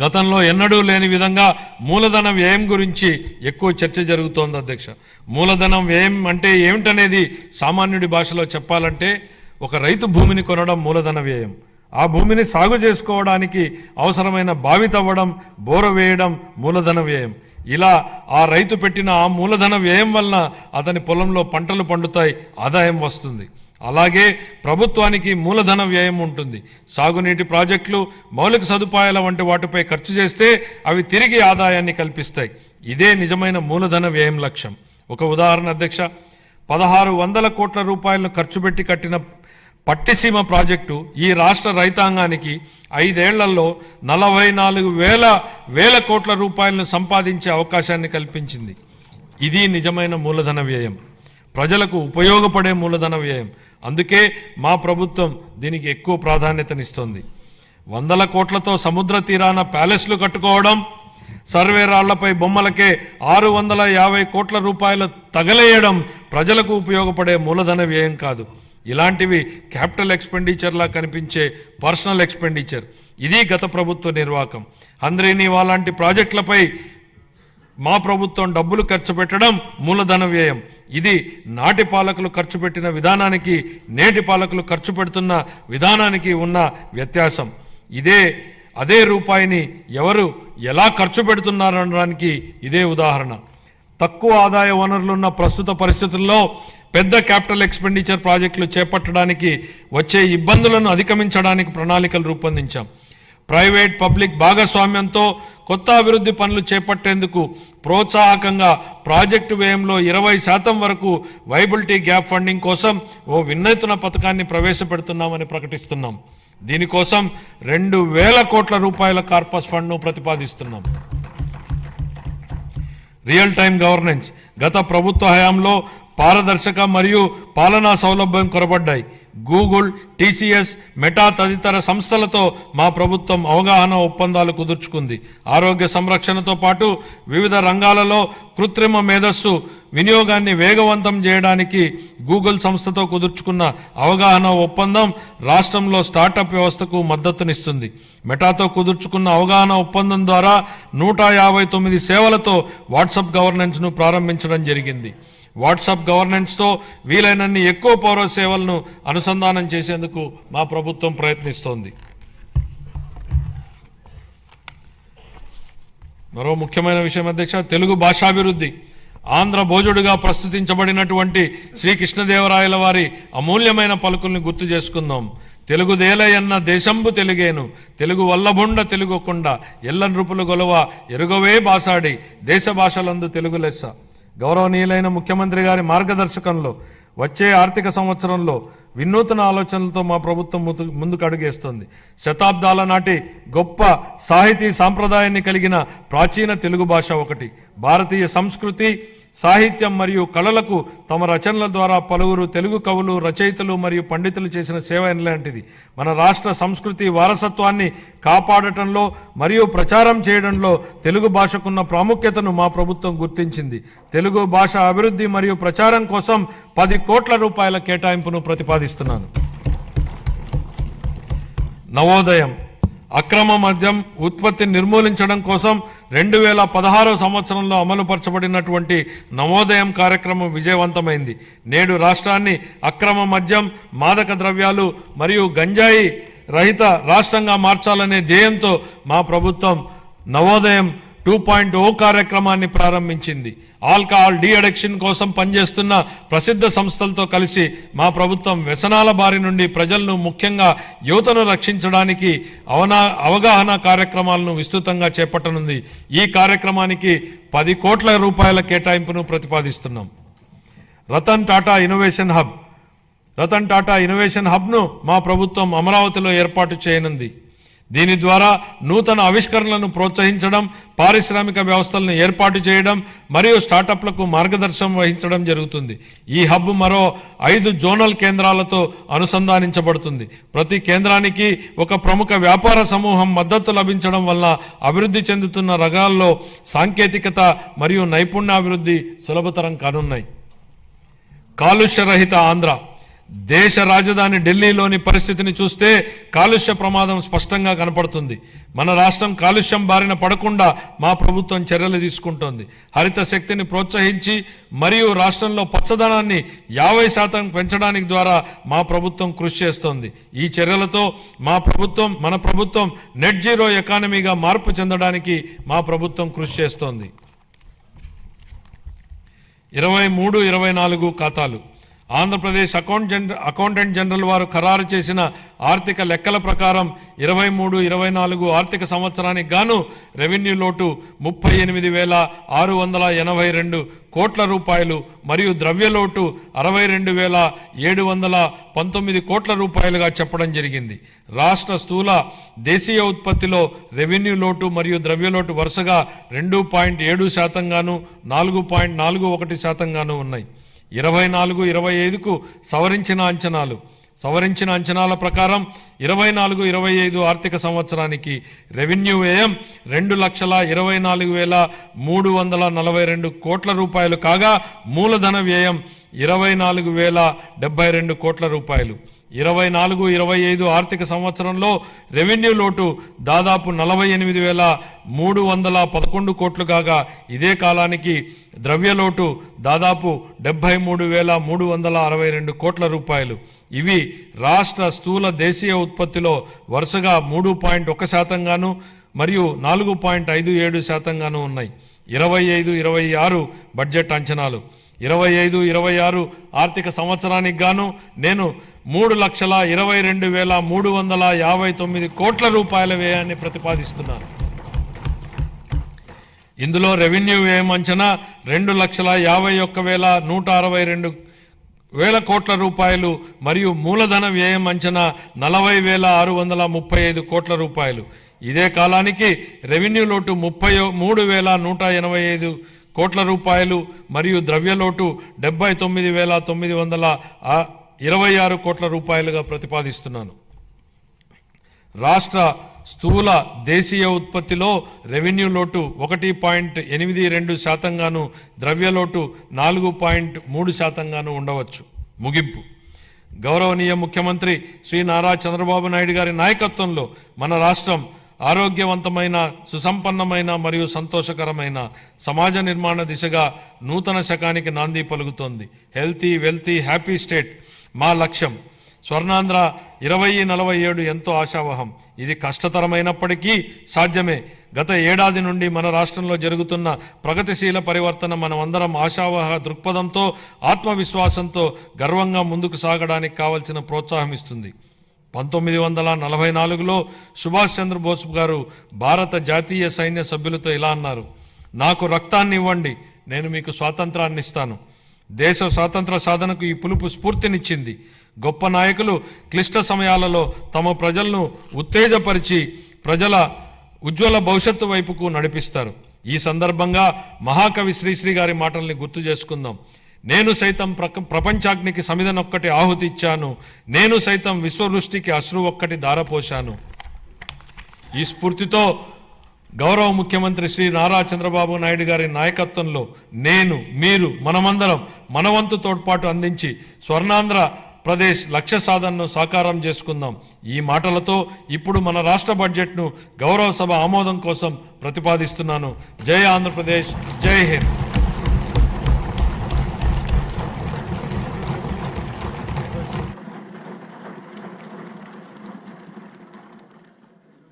గతంలో ఎన్నడూ లేని విధంగా మూలధన వ్యయం గురించి ఎక్కువ చర్చ జరుగుతోంది అధ్యక్ష. మూలధనం వ్యయం అంటే ఏమిటనేది సామాన్యుడి భాషలో చెప్పాలంటే ఒక రైతు భూమిని కొనడం మూలధన వ్యయం, ఆ భూమిని సాగు చేసుకోవడానికి అవసరమైన బావి తవ్వడం, బోర వేయడం మూలధన వ్యయం. ఇలా ఆ రైతు పెట్టిన ఆ మూలధన వ్యయం వలన అతని పొలంలో పంటలు పండుతాయి, ఆదాయం వస్తుంది. అలాగే ప్రభుత్వానికి మూలధన వ్యయం ఉంటుంది. సాగునీటి ప్రాజెక్టులు, మౌలిక సదుపాయాల వంటి వాటిపై ఖర్చు చేస్తే అవి తిరిగి ఆదాయాన్ని కల్పిస్తాయి. ఇదే నిజమైన మూలధన వ్యయం లక్ష్యం. ఒక ఉదాహరణ అధ్యక్ష, 1600 కోట్ల రూపాయలను ఖర్చు పెట్టి కట్టిన పట్టిసీమ ప్రాజెక్టు ఈ రాష్ట్ర రైతాంగానికి 5 ఏళ్లలో 44,000 కోట్ల రూపాయలను సంపాదించే అవకాశాన్ని కల్పించింది. ఇది నిజమైన మూలధన వ్యయం, ప్రజలకు ఉపయోగపడే మూలధన వ్యయం. అందుకే మా ప్రభుత్వం దీనికి ఎక్కువ ప్రాధాన్యతనిస్తోంది. 100 కోట్లతో సముద్ర తీరాన ప్యాలెస్లు కట్టుకోవడం, సర్వే రాళ్లపై బొమ్మలకే 650 కోట్ల రూపాయలు తగలేయడం ప్రజలకు ఉపయోగపడే మూలధన వ్యయం కాదు. ఇలాంటివి క్యాపిటల్ ఎక్స్పెండిచర్లా కనిపించే పర్సనల్ ఎక్స్పెండిచర్. ఇది గత ప్రభుత్వ నిర్వాహకం. హంద్రీనీవా లాంటి ప్రాజెక్టులపై మా ప్రభుత్వం డబ్బులు ఖర్చు పెట్టడం మూలధన వ్యయం. ఇది నాటి పాలకులు ఖర్చు పెట్టిన విధానానికి, నేటి పాలకులు ఖర్చు పెడుతున్న విధానానికి ఉన్న వ్యత్యాసం. అదే రూపాయిని ఎవరు ఎలా ఖర్చు పెడుతున్నారనడానికి ఇదే ఉదాహరణ. తక్కువ ఆదాయ వనరులున్న ప్రస్తుత పరిస్థితుల్లో పెద్ద క్యాపిటల్ ఎక్స్పెండిచర్ ప్రాజెక్టులు చేపట్టడానికి వచ్చే ఇబ్బందులను అధిగమించడానికి ప్రణాళికలు రూపొందించాం. ప్రైవేట్ పబ్లిక్ భాగస్వామ్యంతో కొత్త అభివృద్ధి పనులు చేపట్టేందుకు ప్రోత్సాహకంగా ప్రాజెక్టు వ్యయంలో 20% వరకు వైబిలిటీ గ్యాప్ ఫండింగ్ కోసం ఓ వినూత్న పథకాన్ని ప్రవేశపెడుతున్నామని ప్రకటిస్తున్నాం. దీనికోసం 2,000 కోట్ల రూపాయల కార్పస్ ఫండ్ను ప్రతిపాదిస్తున్నాం. Real time governance. గత ప్రభుత్వ హయాంలో పారదర్శక మరియు పాలనా సౌలభ్యం కొరబడ్డాయి. గూగుల్, టీసీఎస్, మెటా తదితర సంస్థలతో మా ప్రభుత్వం అవగాహన ఒప్పందాలు కుదుర్చుకుంది. ఆరోగ్య సంరక్షణతో పాటు వివిధ రంగాలలో కృత్రిమ మేధస్సు వినియోగాన్ని వేగవంతం చేయడానికి గూగుల్ సంస్థతో కుదుర్చుకున్న అవగాహన ఒప్పందం రాష్ట్రంలో స్టార్టప్ వ్యవస్థకు మద్దతునిస్తుంది. మెటాతో కుదుర్చుకున్న అవగాహన ఒప్పందం ద్వారా 159 సేవలతో వాట్సాప్ గవర్నెన్స్ను ప్రారంభించడం జరిగింది. వాట్సాప్ గవర్నెన్స్తో వీలైనన్ని ఎక్కువ పౌర సేవలను అనుసంధానం చేసేందుకు మా ప్రభుత్వం ప్రయత్నిస్తోంది. మరో ముఖ్యమైన విషయం అధ్యక్ష, తెలుగు భాషాభివృద్ధి. ఆంధ్ర భోజుడుగా ప్రస్తుతించబడినటువంటి శ్రీ కృష్ణదేవరాయల వారి అమూల్యమైన పలుకుల్ని గుర్తు చేసుకుందాం. తెలుగుదేలయన్న దేశంబు తెలుగేను, తెలుగు వల్లభుండ తెలుగుకొండ, ఎల్ల నృపులు గొలవ ఎరుగవే బాసాడి, దేశ భాషలందు తెలుగు లెస్స. గౌరవనీయులైన ముఖ్యమంత్రి గారి మార్గదర్శకంలో వచ్చే ఆర్థిక సంవత్సరంలో వినూత్న ఆలోచనలతో మా ప్రభుత్వం ముందుకు అడుగేస్తుంది. శతాబ్దాల నాటి గొప్ప సాహితీ సాంప్రదాయాన్ని కలిగిన ప్రాచీన తెలుగు భాష ఒకటి. భారతీయ సంస్కృతి, సాహిత్యం మరియు కళలకు తమ రచనల ద్వారా పలువురు తెలుగు కవులు, రచయితలు మరియు పండితులు చేసిన సేవ ఎలాంటిది. మన రాష్ట్ర సంస్కృతి వారసత్వాన్ని కాపాడటంలో మరియు ప్రచారం చేయడంలో తెలుగు భాషకున్న ప్రాముఖ్యతను మా ప్రభుత్వం గుర్తించింది. తెలుగు భాష అభివృద్ధి మరియు ప్రచారం కోసం 10 కోట్ల రూపాయల కేటాయింపును ప్రతిపాదిస్తున్నాను. నవోదయం. అక్రమ మద్యం ఉత్పత్తిని నిర్మూలించడం కోసం 2016 సంవత్సరంలో అమలుపరచబడినటువంటి నవోదయం కార్యక్రమం విజయవంతమైంది. నేడు రాష్ట్రాన్ని అక్రమ మద్యం, మాదక ద్రవ్యాలు మరియు గంజాయి రహిత రాష్ట్రంగా మార్చాలనే ధ్యేయంతో మా ప్రభుత్వం నవోదయం 2.0 కార్యక్రమాన్ని ప్రారంభించింది. ఆల్కహాల్ డీ అడిక్షన్ కోసం పనిచేస్తున్న ప్రసిద్ధ సంస్థలతో కలిసి మా ప్రభుత్వం వ్యసనాల బారి నుండి ప్రజలను, ముఖ్యంగా యువతను రక్షించడానికి అవగాహన కార్యక్రమాలను విస్తృతంగా చేపట్టనుంది. ఈ కార్యక్రమానికి 10 కోట్ల రూపాయల కేటాయింపును ప్రతిపాదిస్తున్నాం. రతన్ టాటా ఇన్నోవేషన్ హబ్ను మా ప్రభుత్వం అమరావతిలో ఏర్పాటు చేయనుంది. దీని ద్వారా నూతన ఆవిష్కరణలను ప్రోత్సహించడం, పారిశ్రామిక వ్యవస్థలను ఏర్పాటు చేయడం మరియు స్టార్టప్లకు మార్గదర్శనం వహించడం జరుగుతుంది. ఈ హబ్ మరో 5 జోనల్ కేంద్రాలతో అనుసంధానించబడుతుంది. ప్రతి కేంద్రానికి ఒక ప్రముఖ వ్యాపార సమూహం మద్దతు లభించడం వల్ల అభివృద్ధి చెందుతున్న రంగాల్లో సాంకేతికత మరియు నైపుణ్యాభివృద్ధి సులభతరం కానున్నాయి. కాలుష్య రహిత ఆంధ్ర. దేశ రాజధాని ఢిల్లీలోని పరిస్థితిని చూస్తే కాలుష్య ప్రమాదం స్పష్టంగా కనపడుతుంది. మన రాష్ట్రం కాలుష్యం బారిన పడకుండా మా ప్రభుత్వం చర్యలు తీసుకుంటోంది. హరిత శక్తిని ప్రోత్సహించి మరియు రాష్ట్రంలో పచ్చదనాన్ని 50% పెంచడానికి ద్వారా మా ప్రభుత్వం కృషి చేస్తోంది. ఈ చర్యలతో మన ప్రభుత్వం నెట్ జీరో ఎకానమీగా మార్పు చెందడానికి మా ప్రభుత్వం కృషి చేస్తోంది. 23-24 ఖాతాలు. ఆంధ్రప్రదేశ్ అకౌంటెంట్ జనరల్ వారు ఖరారు చేసిన ఆర్థిక లెక్కల ప్రకారం 23-24 ఆర్థిక సంవత్సరానికి గాను రెవెన్యూ లోటు 38,682 కోట్ల రూపాయలు మరియు ద్రవ్యలోటు 62,719 కోట్ల రూపాయలుగా చెప్పడం జరిగింది. రాష్ట్ర స్థూల దేశీయ ఉత్పత్తిలో రెవెన్యూ లోటు మరియు ద్రవ్యలోటు వరుసగా 2.7% గాను 4.41% గాను ఉన్నాయి. 24-25కు సవరించిన అంచనాల ప్రకారం 24-25 ఆర్థిక సంవత్సరానికి రెవెన్యూ వ్యయం 2,24,342 కోట్ల రూపాయలు కాగా మూలధన వ్యయం 24,072 కోట్ల రూపాయలు. 24-25 ఆర్థిక సంవత్సరంలో రెవెన్యూ లోటు దాదాపు 48,311 కోట్లు కాగా ఇదే కాలానికి ద్రవ్యలోటు దాదాపు 73,362 కోట్ల రూపాయలు. ఇవి రాష్ట్ర స్థూల దేశీయ ఉత్పత్తిలో వరుసగా 3.1% గాను మరియు 4.57% గాను ఉన్నాయి. 25-26 బడ్జెట్ అంచనాలు. 25-26 ఆర్థిక సంవత్సరానికి గాను నేను 3,22,359 కోట్ల రూపాయల వ్యయాన్ని ప్రతిపాదిస్తున్నాను. ఇందులో రెవెన్యూ వ్యయం అంచనా 2,51,162 కోట్ల రూపాయలు మరియు మూలధన వ్యయం అంచనా 40,635 కోట్ల రూపాయలు. ఇదే కాలానికి రెవెన్యూ లోటు 33,185 కోట్ల రూపాయలు మరియు ద్రవ్యలోటు 79,926 కోట్ల రూపాయలుగా ప్రతిపాదిస్తున్నాను. రాష్ట్ర స్థూల దేశీయ ఉత్పత్తిలో రెవెన్యూ లోటు 1.82% గాను ద్రవ్యలోటు 4.3% గాను ఉండవచ్చు. ముగింపు. గౌరవనీయ ముఖ్యమంత్రి శ్రీ నారా చంద్రబాబు నాయుడు గారి నాయకత్వంలో మన రాష్ట్రం ఆరోగ్యవంతమైన, సుసంపన్నమైన మరియు సంతోషకరమైన సమాజ నిర్మాణ దిశగా నూతన శకానికి నాంది పలుకుతోంది. హెల్తీ, వెల్తీ, హ్యాపీ స్టేట్ మా లక్ష్యం. స్వర్ణాంధ్ర 2047 ఎంతో ఆశావహం. ఇది కష్టతరమైనప్పటికీ సాధ్యమే. గత ఏడాది నుండి మన రాష్ట్రంలో జరుగుతున్న ప్రగతిశీల పరివర్తన మనమందరం ఆశావహ దృక్పథంతో, ఆత్మవిశ్వాసంతో గర్వంగా ముందుకు సాగడానికి కావలసిన ప్రోత్సాహం ఇస్తుంది. 1944లో సుభాష్ చంద్రబోస్ గారు భారత జాతీయ సైన్య సభ్యులతో ఇలా అన్నారు: నాకు రక్తాన్ని ఇవ్వండి, నేను మీకు స్వాతంత్రాన్ని ఇస్తాను. దేశ స్వాతంత్ర సాధనకు ఈ పిలుపు స్ఫూర్తినిచ్చింది. గొప్ప నాయకులు క్లిష్ట సమయాలలో తమ ప్రజలను ఉత్తేజపరిచి ప్రజల ఉజ్వల భవిష్యత్తు వైపుకు నడిపిస్తారు. ఈ సందర్భంగా మహాకవి శ్రీశ్రీ గారి మాటల్ని గుర్తు చేసుకుందాం. నేను సైతం ప్రపంచాగ్నికి సమిధనొక్కటి ఆహుతి ఇచ్చాను, నేను సైతం విశ్వవృష్టికి అశ్రు ఒక్కటి ధారపోశాను. ఈ స్ఫూర్తితో గౌరవ ముఖ్యమంత్రి శ్రీ నారా చంద్రబాబు నాయుడు గారి నాయకత్వంలో నేను, మీరు, మనమందరం మనవంతు తోడ్పాటు అందించి స్వర్ణాంధ్ర ప్రదేశ్ లక్ష్య సాధనను సాకారం చేసుకుందాం. ఈ మాటలతో ఇప్పుడు మన రాష్ట్ర బడ్జెట్ను గౌరవ సభ ఆమోదం కోసం ప్రతిపాదిస్తున్నాను. జై ఆంధ్రప్రదేశ్, జై హింద్.